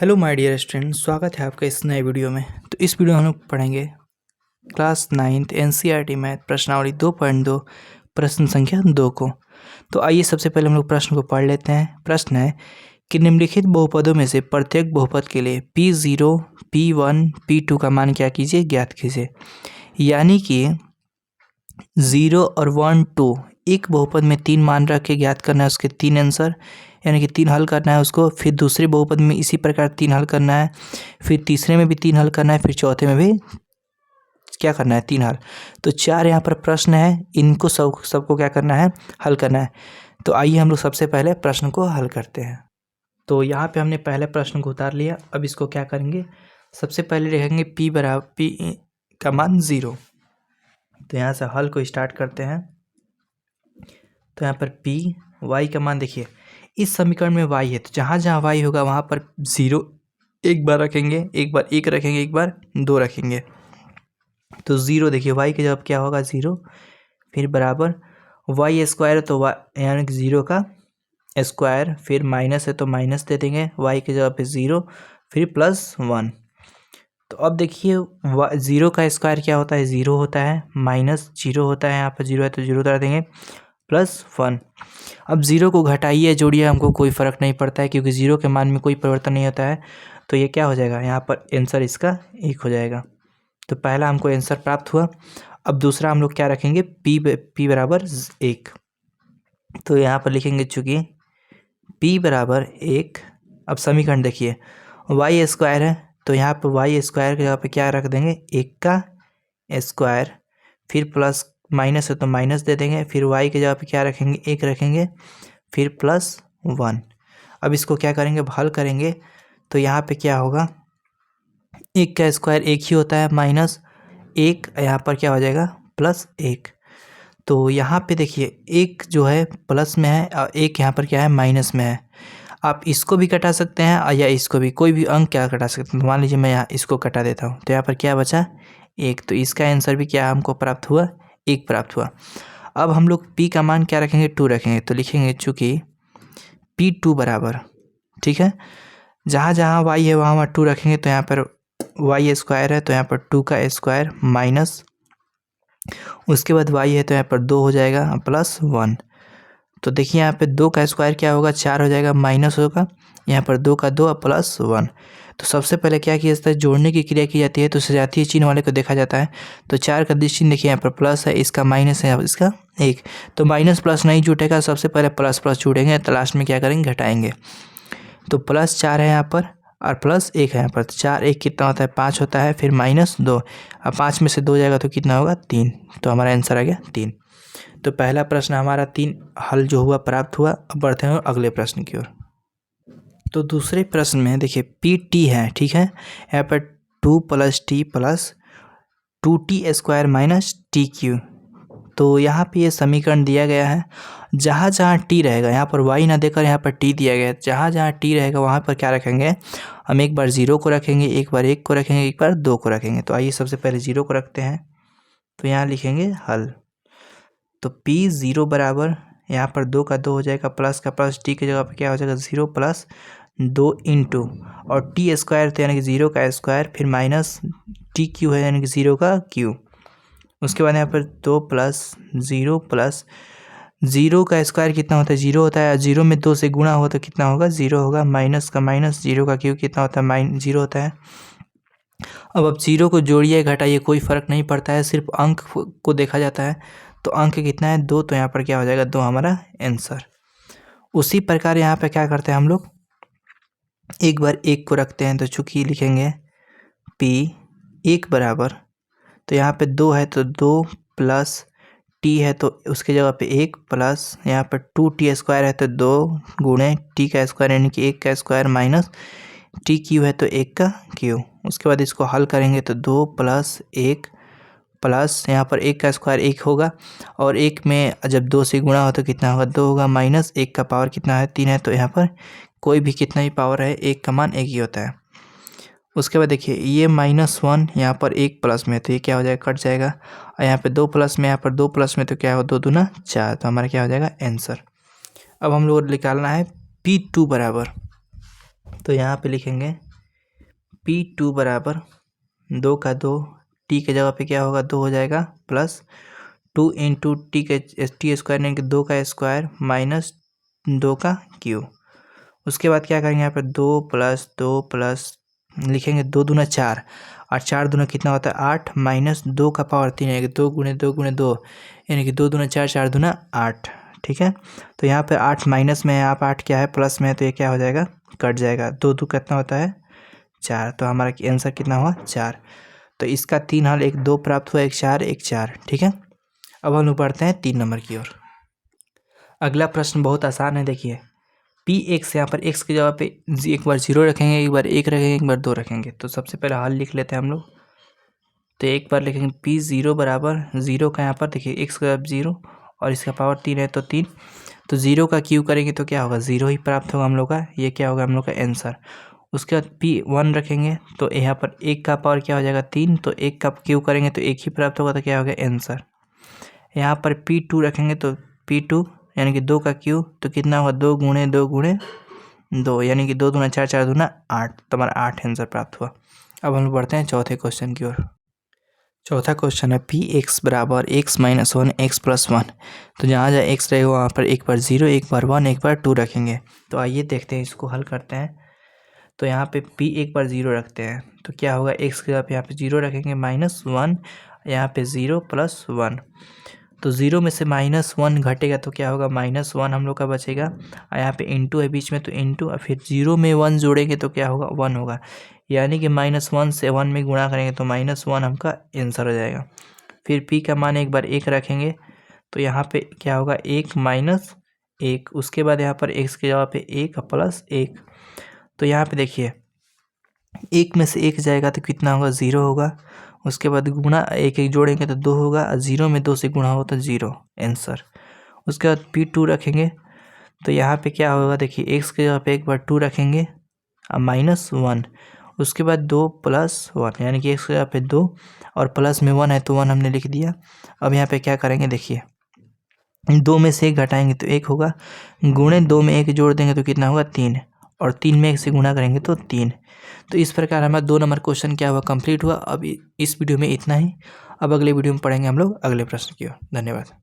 Hello my dear student, स्वागत है आपका इस नए वीडियो में। तो इस वीडियो में हम लोग पढ़ेंगे क्लास 9th एनसीईआरटी मैथ प्रश्नावली 2.2 प्रश्न संख्या 2 को। तो आइए सबसे पहले हम लोग प्रश्न को पढ़ लेते हैं। प्रश्न है कि निम्नलिखित बहुपदों में से प्रत्येक बहुपद के लिए P0, P1, P2 का मान क्या कीजिए, ज्ञात कीजिए। यानी कि 0 और 1, 2 एक बहुपद में 3 मान रख के ज्ञात करना है उसके 3 आंसर, यानी कि 3 हल करना है उसको। फिर दूसरे बहुपद में इसी प्रकार 3 हल करना है, फिर तीसरे में भी 3 हल करना है, फिर चौथे में भी क्या करना है, 3 हल। तो 4 यहाँ पर प्रश्न है, इनको सबको क्या करना है, हल करना है। तो आइए हम लोग सबसे पहले प्रश्न को हल करते हैं। तो यहाँ पे हमने पहले प्रश्न को उतार लिया। अब इसको क्या करेंगे, सबसे पहले लिखेंगे P बराबर P का मान 0। तो यहाँ से हल को स्टार्ट करते हैं। तो यहाँ पर P y का मान देखिए, इस समीकरण में y है तो जहाँ जहाँ y होगा वहाँ पर 0 एक बार रखेंगे, एक बार 1 रखेंगे, एक बार 2 रखेंगे। तो 0 देखिए y के जवाब क्या होगा, 0। फिर बराबर y स्क्वायर है तो y यानी कि 0 का स्क्वायर, फिर माइनस है तो माइनस दे देंगे, y के जवाब पे 0, फिर +1। तो अब देखिए 0 का स्क्वायर क्या होता है, 0 होता है, माइनस 0 होता है, यहाँ पर 0 है तो 0 उतार देंगे, +1। अब 0 को घटाइए जोड़िए, हमको कोई फ़र्क नहीं पड़ता है क्योंकि 0 के मान में कोई परिवर्तन नहीं होता है। तो ये क्या हो जाएगा, यहाँ पर आंसर इसका 1 हो जाएगा। तो पहला हमको आंसर प्राप्त हुआ। अब दूसरा हम लोग क्या रखेंगे, p बराबर 1। तो यहाँ पर लिखेंगे चूँकि p बराबर 1। अब समीकरण देखिए, y स्क्वायर है तो यहाँ पर y स्क्वायर के जगह पे क्या रख देंगे, 1 का स्क्वायर, फिर प्लस माइनस है तो माइनस दे देंगे, फिर y के जगह पे क्या रखेंगे, 1 रखेंगे, फिर +1। अब इसको क्या करेंगे, हल करेंगे। तो यहाँ पे क्या होगा, 1 का स्क्वायर 1 ही होता है, माइनस 1 यहाँ पर क्या हो जाएगा, +1। तो यहाँ पे देखिए 1 जो है प्लस में है और 1 यहाँ पर क्या है, माइनस में है। आप इसको भी कटा सकते हैं या इसको भी, कोई भी अंक क्या कटा सकते हैं। मान लीजिए मैं यहाँ इसको कटा देता हूँ तो यहाँ पर क्या बचा, 1। तो इसका आंसर भी क्या हमको प्राप्त हुआ, 1 प्राप्त हुआ। अब हम लोग p का मान क्या रखेंगे, 2 रखेंगे। तो लिखेंगे चूँकि P2 बराबर, ठीक है, जहाँ जहाँ y है वहाँ वहाँ 2 रखेंगे। तो यहाँ पर y स्क्वायर है तो यहाँ पर 2 का स्क्वायर माइनस, उसके बाद y है तो यहाँ पर 2 हो जाएगा, +1। तो देखिए यहाँ पे 2 का स्क्वायर क्या होगा, 4 हो जाएगा, माइनस होगा, यहाँ पर 2 का 2 और +1। तो सबसे पहले क्या किया जाता है, जोड़ने की क्रिया की जाती है तो सजातीय चिन्ह वाले को देखा जाता है। तो 4 का चिन्ह देखिए, यहाँ पर प्लस है, इसका माइनस है, इसका 1। तो माइनस प्लस नहीं जुटेगा, सबसे पहले प्लस प्लस जुड़ेंगे, तो लास्ट में क्या करेंगे, घटाएंगे। तो +4 है यहाँ पर और +1 है यहाँ पर। तो 4 1 कितना होता है, 5 होता है, फिर -2। अब 5 में से 2 जाएगा तो कितना होगा, 3। तो हमारा आंसर आ गया 3। तो पहला प्रश्न हमारा 3 हल जो हुआ प्राप्त हुआ। अब बढ़ते हैं अगले प्रश्न की ओर। तो दूसरे प्रश्न में देखिए PT है, ठीक है, यहाँ पर 2 + t + 2t² - tq। तो यहाँ पे ये समीकरण दिया गया है, जहाँ जहाँ t रहेगा, यहाँ पर y ना देकर यहाँ पर t दिया गया है, जहाँ जहाँ t रहेगा वहाँ पर क्या रखेंगे, हम एक बार 0 को रखेंगे, एक बार 1 को रखेंगे, एक बार 2 को रखेंगे। तो आइए सबसे पहले 0 को रखते हैं। तो यहाँ लिखेंगे हल। तो P0 बराबर, यहाँ पर 2 का 2 हो जाएगा, प्लस का प्लस, t की जगह पर क्या हो जाएगा, 0 + 2 इंटू और t स्क्वायर तो यानी कि 0 का स्क्वायर, फिर माइनस tq है यानी कि 0 का q। उसके बाद यहाँ पर 2 + 0 + 0 का स्क्वायर कितना होता है, 0 होता है, 0 में 2 से गुणा हो तो कितना होगा, 0 होगा, माइनस का माइनस, 0 का q कितना होता है, 0 होता है। अब 0 को जोड़िए घटाइए कोई फ़र्क नहीं पड़ता है, सिर्फ अंक को देखा जाता है। तो अंक कितना है, 2। तो यहाँ पर क्या हो जाएगा, 2 हमारा आंसर। उसी प्रकार यहाँ पे क्या करते हैं हम लोग, एक बार 1 को रखते हैं। तो चूँकि लिखेंगे P 1 बराबर, तो यहाँ पे 2 है तो 2 + t है तो उसके जगह पे 1 प्लस यहाँ पर 2t² है तो 2 गुणे t का स्क्वायर यानी कि 1 का स्क्वायर माइनस tq है तो 1 का q। उसके बाद इसको हल करेंगे तो 2 + 1 प्लस यहाँ पर 1 का स्क्वायर 1 होगा, और 1 में जब 2 से गुणा हो तो कितना होगा, 2 होगा, माइनस 1 का पावर कितना है, 3 है। तो यहाँ पर कोई भी कितना ही पावर है, 1 का मान 1 ही होता है। उसके बाद देखिए ये -1 यहाँ पर 1 प्लस में, तो ये क्या हो जाएगा, कट जाएगा, और यहाँ पे 2 प्लस में, यहाँ पर 2 प्लस में, तो क्या हो, 2 दूना 4। तो हमारा क्या हो जाएगा, आंसर। अब हम लोग निकालना है P2 बराबर। तो यहाँ पे लिखेंगे P2 बराबर 2 का 2, टी के जगह पे क्या होगा 2 हो जाएगा, प्लस 2 इंटू टी स्क्वायर यानी कि 2 का स्क्वायर माइनस 2 का क्यू। उसके बाद क्या करेंगे यहाँ पर 2 प्लस लिखेंगे 2 दूना 4 और 4 दूना कितना होता है 8 माइनस 2 का पावर 3 यानी कि 2 गुणे 2 गुणे 2 यानी कि 2 दूना 4 4 दूना 8। ठीक है, तो यहाँ पर 8 माइनस में है, आप 8 क्या है प्लस में है, तो ये क्या हो जाएगा कट जाएगा। 2 2 कितना होता है 4, तो हमारा आंसर कितना हुआ 4। तो इसका 3 हल, एक 2 प्राप्त हुआ, एक 4 एक 4। ठीक है, अब हम लोग बढ़ते हैं 3 नंबर की ओर। अगला प्रश्न बहुत आसान है, देखिए P(x) यहाँ पर x की जगह पे एक बार 0 रखेंगे, एक बार 1 रखेंगे, एक बार 2 रखेंगे। तो सबसे पहले हल लिख लेते हैं हम लोग। तो एक बार लिखेंगे P0 बराबर 0 का यहाँ पर देखिए x का 0 और इसका पावर 3 है तो 3, तो 0 का क्यू करेंगे तो क्या होगा 0 ही प्राप्त होगा हम लोग का, ये क्या होगा हम लोग का आंसर। उसके बाद P1 रखेंगे तो यहाँ पर 1 का पावर क्या हो जाएगा 3, तो 1 का क्यू करेंगे तो 1 ही प्राप्त होगा, तो क्या होगा आंसर। यहाँ पर P2 रखेंगे तो P2 यानी कि 2 का क्यू, तो कितना होगा 2 गुणे 2 गुणे 2 यानी कि 2 दूना 4 4 दूना 8, तो हमारा 8 आंसर प्राप्त हुआ। अब हम लोग बढ़ते हैं चौथे क्वेश्चन की ओर। चौथा क्वेश्चन है P(x) बराबर x माइनस 1 x प्लस 1। तो जहाँ जहाँ x रहेगा वहाँ पर एक बार 0 एक बार 1 एक बार 2 रखेंगे। तो आइए देखते हैं, इसको हल करते हैं। तो यहाँ पे P एक बार 0 रखते हैं तो क्या होगा x के जगह पे यहाँ पे 0 रखेंगे माइनस 1, यहाँ पे 0 प्लस 1। तो 0 में से माइनस 1 घटेगा तो क्या होगा माइनस 1 हम लोग का बचेगा, और यहाँ पे इंटू है बीच में तो इंटू, और फिर 0 में 1 जोड़ेंगे तो क्या होगा 1 होगा, यानी कि -1 से 1 में गुणा करेंगे तो -1 हमका आंसर हो जाएगा। फिर P का मान एक बार 1 रखेंगे तो यहाँ पे क्या होगा 1 माइनस 1। उसके बाद यहाँ पर x के जगह पे 1 प्लस 1। तो यहाँ पे देखिए 1 में से 1 जाएगा तो कितना होगा 0 होगा। उसके बाद गुणा 1 1 जोड़ेंगे तो 2 होगा, और 0 में 2 से गुणा हो तो 0 आंसर। उसके बाद P2 रखेंगे तो यहाँ पे क्या होगा देखिए x के जगह पे एक बार 2 रखेंगे और -1। उसके बाद 2 प्लस 1 यानी कि x के जगह पे 2 और प्लस में 1 है तो 1 हमने लिख दिया। अब यहाँ पे क्या करेंगे देखिए 2 में से 1 घटाएंगे तो 1 होगा, गुणे 2 में 1 जोड़ देंगे तो कितना होगा 3, और 3 में 1 से गुणा करेंगे तो 3। तो इस प्रकार हमारा 2 नंबर क्वेश्चन क्या हुआ कंप्लीट हुआ। अब इस वीडियो में इतना ही। अब अगले वीडियो में पढ़ेंगे हम लोग अगले प्रश्न की ओर। धन्यवाद।